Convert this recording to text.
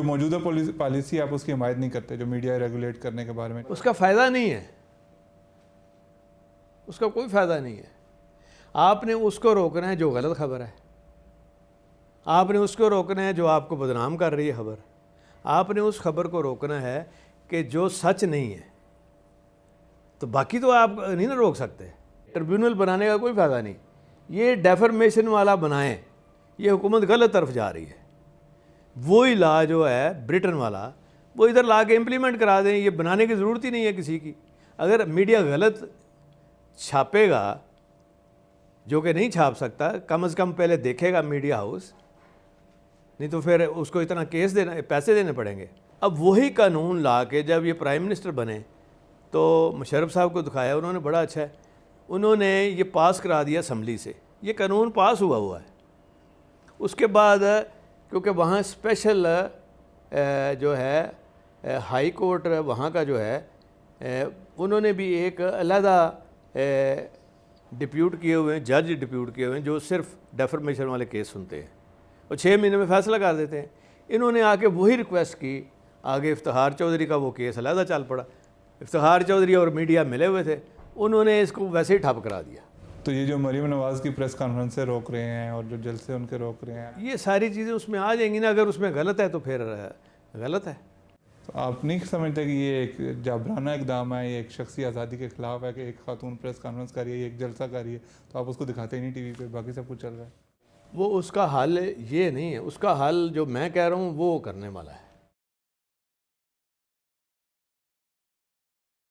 जो मौजूदा पॉलिसी आप उसकी हिमायत नहीं करते, जो मीडिया रेगुलेट करने के बारे में? उसका फ़ायदा नहीं है, उसका कोई फ़ायदा नहीं है। आपने उसको रोकना है जो गलत खबर है, आपने उसको रोकना है जो आपको बदनाम कर रही है खबर, आपने उस खबर को रोकना है कि जो सच नहीं है। तो बाकी तो आप नहीं ना रोक सकते। ट्रिब्यूनल बनाने का कोई फ़ायदा नहीं। ये डेफर्मेशन वाला बनाएं, ये हुकूमत गलत तरफ जा रही है। वही लॉ जो है ब्रिटेन वाला, वो इधर ला के इम्प्लीमेंट करा दें। ये बनाने की ज़रूरत ही नहीं है किसी की। अगर मीडिया गलत छापेगा, जो कि नहीं छाप सकता, कम से कम पहले देखेगा मीडिया हाउस, नहीं तो फिर उसको इतना केस देना, पैसे देने पड़ेंगे। अब वही कानून ला के जब ये प्राइम मिनिस्टर बने तो मुशर्रफ साहब को दिखाया, उन्होंने बड़ा अच्छा है, उन्होंने ये पास करा दिया असम्बली से, ये कानून पास हुआ है। उसके बाद क्योंकि वहाँ स्पेशल जो है हाई कोर्ट वहाँ का जो है, उन्होंने भी एक अलहदा डिप्यूट किए हुए हैं, जज डिप्यूट किए हुए हैं, जो सिर्फ डेफर्मेशन वाले केस सुनते हैं और 6 महीने में फ़ैसला कर देते हैं। इन्होंने आके वही रिक्वेस्ट की, आगे इफ्तिखार चौधरी का वो केस अलहदा चल पड़ा। इफ्तिखार चौधरी और मीडिया मिले हुए थे, उन्होंने इसको वैसे ही ठप करा दिया। तो ये जो मरीम नवाज़ की प्रेस कॉन्फ्रेंस से रोक रहे हैं और जो जलसे उनके रोक रहे हैं, ये सारी चीज़ें उसमें आ जाएंगी ना। अगर उसमें गलत है तो फिर गलत है। तो आप नहीं समझते कि ये एक जाबराना इकदाम है, ये एक शख्सी आज़ादी के ख़िलाफ़ है कि एक खातून प्रेस कॉन्फ्रेंस कर रही है, एक जलसा कर रही है, तो आप उसको दिखाते ही नहीं टीवी पे, बाकी सब कुछ चल रहा है? वो उसका हल ये नहीं है, उसका हल जो मैं कह रहा हूँ वो करने वाला है।